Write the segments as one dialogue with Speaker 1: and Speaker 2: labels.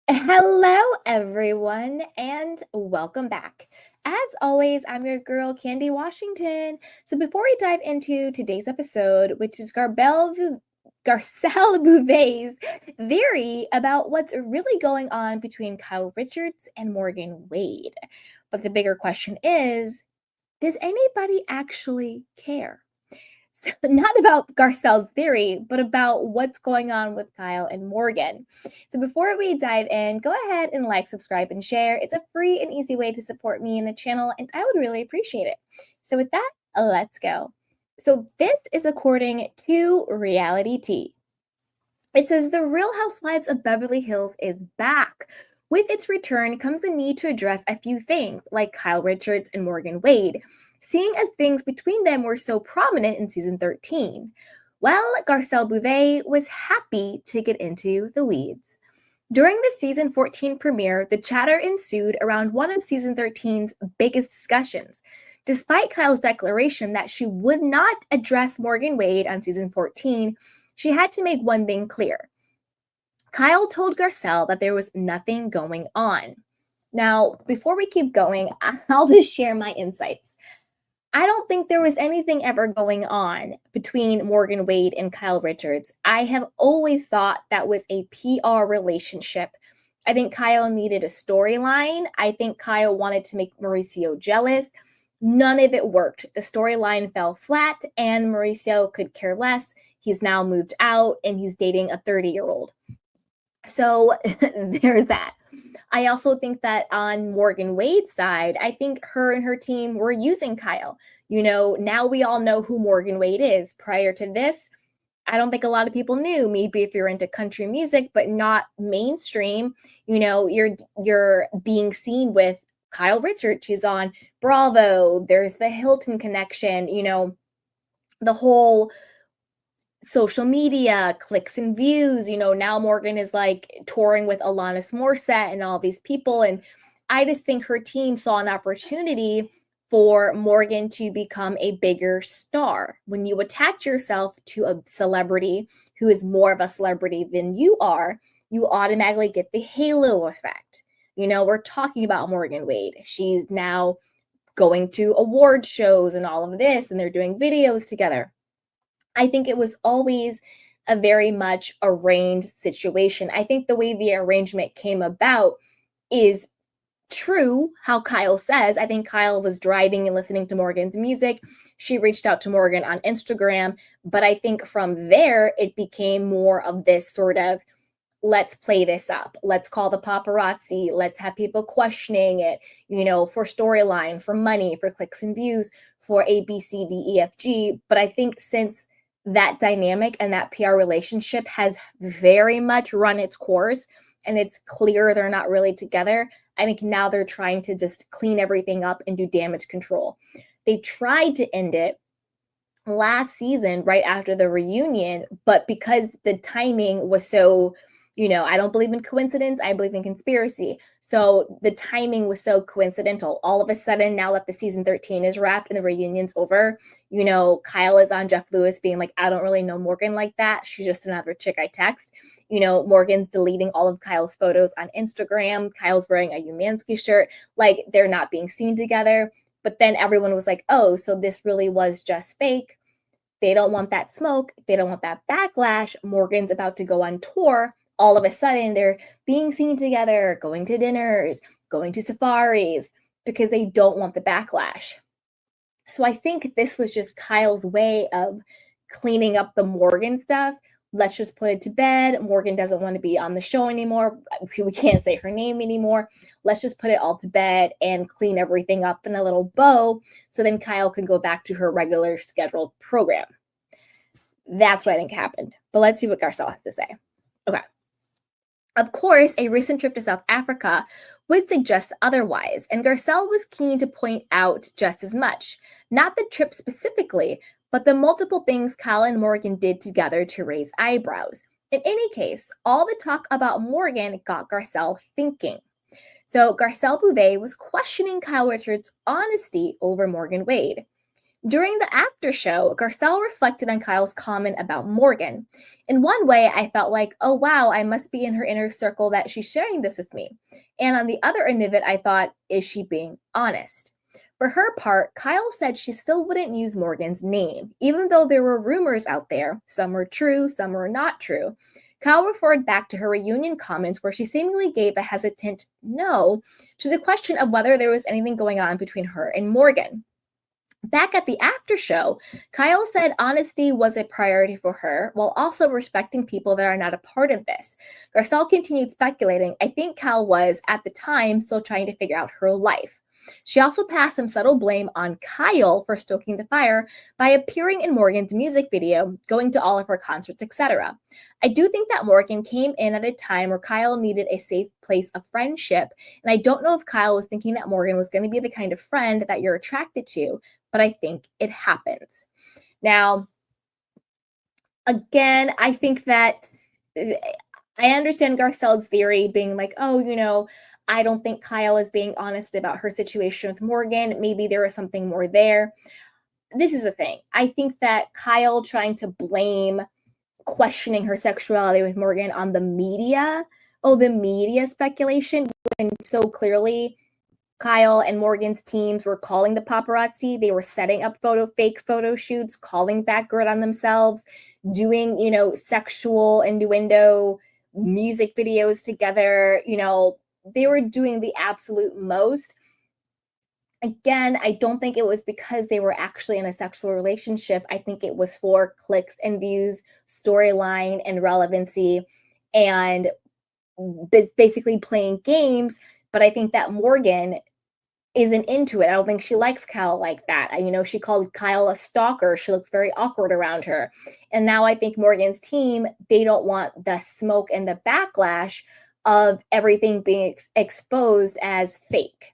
Speaker 1: Hello, everyone, and welcome back. As always, I'm your girl, Candy Washington. So, before we dive into today's episode, which is Garcelle Beauvais's theory about what's really going on between Kyle Richards and Morgan Wade. But the bigger question is, does anybody actually care? So, not about Garcelle's theory, but about what's going on with Kyle and Morgan. So before we dive in, go ahead and like, subscribe, and share. It's a free and easy way to support me and the channel, and I would really appreciate it. So with that, let's go. So this is according to Reality Tea. It says The Real Housewives of Beverly Hills is back. With its return comes the need to address a few things, like Kyle Richards and Morgan Wade, seeing as things between them were so prominent in season 13. Well, Garcelle Beauvais was happy to get into the weeds. During the season 14 premiere, the chatter ensued around one of season 13's biggest discussions. Despite Kyle's declaration that she would not address Morgan Wade on season 14, she had to make one thing clear. Kyle told Garcelle that there was nothing going on. Now, before we keep going, I'll just share my insights. I don't think there was anything ever going on between Morgan Wade and Kyle Richards. I have always thought that was a PR relationship. I think Kyle needed a storyline. I think Kyle wanted to make Mauricio jealous. None of it worked. The storyline fell flat, and Mauricio could care less. He's now moved out and he's dating a 30-year-old. So there's that. I also think that on Morgan Wade's side, I think her and her team were using Kyle. Now we all know who Morgan Wade is. Prior to this, I don't think a lot of people knew. Maybe if you're into country music, but not mainstream, you're being seen with Kyle Richards. She's on Bravo. There's the Hilton connection, the whole social media clicks and views. Now Morgan is like touring with Alanis Morissette and all these people, and I just think her team saw an opportunity for Morgan to become a bigger star. When you attach yourself to a celebrity who is more of a celebrity than you are, you automatically get the halo effect. We're talking about Morgan Wade. She's now going to award shows and all of this, and they're doing videos together. I think it was always a very much arranged situation. I think the way the arrangement came about is true, how Kyle says. I think Kyle was driving and listening to Morgan's music. She reached out to Morgan on Instagram. But I think from there, it became more of this sort of, let's play this up. Let's call the paparazzi. Let's have people questioning it, for storyline, for money, for clicks and views, for A, B, C, D, E, F, G. But I think since that dynamic and that PR relationship has very much run its course and it's clear they're not really together, I think now they're trying to just clean everything up and do damage control. They tried to end it last season right after the reunion, but because the timing was so, I don't believe in coincidence, I believe in conspiracy. So the timing was so coincidental. All of a sudden, now that the season 13 is wrapped and the reunion's over, Kyle is on Jeff Lewis being like, I don't really know Morgan like that. She's just another chick I text. Morgan's deleting all of Kyle's photos on Instagram. Kyle's wearing a Umansky shirt. Like, they're not being seen together. But then everyone was like, oh, so this really was just fake. They don't want that smoke. They don't want that backlash. Morgan's about to go on tour. All of a sudden, they're being seen together, going to dinners, going to safaris, because they don't want the backlash. So I think this was just Kyle's way of cleaning up the Morgan stuff. Let's just put it to bed. Morgan doesn't want to be on the show anymore. We can't say her name anymore. Let's just put it all to bed and clean everything up in a little bow so then Kyle can go back to her regular scheduled program. That's what I think happened. But let's see what Garcelle has to say. Okay. Of course, a recent trip to South Africa would suggest otherwise, and Garcelle was keen to point out just as much. Not the trip specifically, but the multiple things Kyle and Morgan did together to raise eyebrows. In any case, all the talk about Morgan got Garcelle thinking. So Garcelle Beauvais was questioning Kyle Richards' honesty over Morgan Wade. During the after show, Garcelle reflected on Kyle's comment about Morgan. In one way, I felt like, oh wow, I must be in her inner circle that she's sharing this with me. And on the other end of it, I thought, is she being honest? For her part, Kyle said she still wouldn't use Morgan's name, even though there were rumors out there. Some were true, some were not true. Kyle referred back to her reunion comments where she seemingly gave a hesitant no to the question of whether there was anything going on between her and Morgan. Back at the after show, Kyle said honesty was a priority for her while also respecting people that are not a part of this. Garcelle continued speculating. I think Kyle was, at the time, still trying to figure out her life. She also passed some subtle blame on Kyle for stoking the fire by appearing in Morgan's music video, going to all of her concerts, etc. I do think that Morgan came in at a time where Kyle needed a safe place of friendship, and I don't know if Kyle was thinking that Morgan was going to be the kind of friend that you're attracted to, but I think it happens. Now, again, I think that I understand Garcelle's theory being like, oh, I don't think Kyle is being honest about her situation with Morgan. Maybe there was something more there. This is the thing. I think that Kyle trying to blame questioning her sexuality with Morgan on the media, the media speculation, when so clearly Kyle and Morgan's teams were calling the paparazzi. They were setting up fake photo shoots, calling that girl on themselves, doing, sexual innuendo music videos together. They were doing the absolute most. Again, I don't think it was because they were actually in a sexual relationship. I think it was for clicks and views, storyline and relevancy, and basically playing games. But I think that Morgan isn't into it. I don't think she likes Kyle like that. She called Kyle a stalker. She looks very awkward around her. And now I think Morgan's team, they don't want the smoke and the backlash of everything being exposed as fake.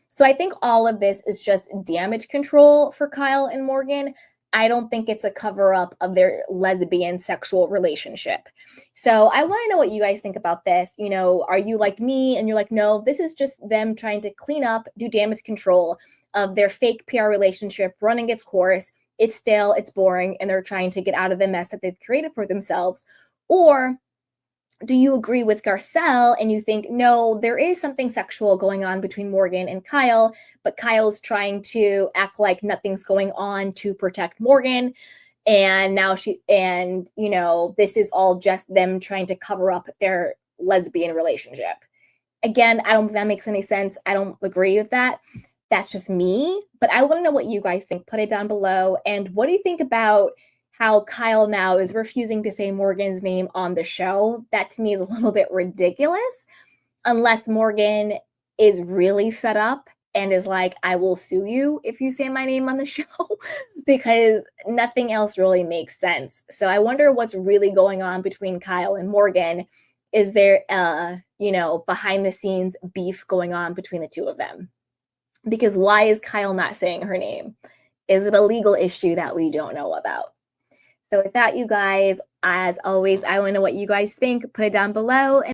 Speaker 1: So I think all of this is just damage control for Kyle and Morgan. I don't think it's a cover up of their lesbian sexual relationship. So I want to know what you guys think about this. Are you like me and you're like, no, this is just them trying to clean up, do damage control of their fake PR relationship running its course. It's stale, it's boring, and they're trying to get out of the mess that they've created for themselves? Or do you agree with Garcelle and you think, no, there is something sexual going on between Morgan and Kyle, but Kyle's trying to act like nothing's going on to protect Morgan. And now this is all just them trying to cover up their lesbian relationship. Again, I don't think that makes any sense. I don't agree with that. That's just me. But I want to know what you guys think. Put it down below. And what do you think about how Kyle now is refusing to say Morgan's name on the show? That to me is a little bit ridiculous, unless Morgan is really fed up and is like, I will sue you if you say my name on the show, because nothing else really makes sense. So I wonder what's really going on between Kyle and Morgan. Is there, behind the scenes beef going on between the two of them? Because why is Kyle not saying her name? Is it a legal issue that we don't know about? So with that, you guys, as always, I want to know what you guys think. Put it down below.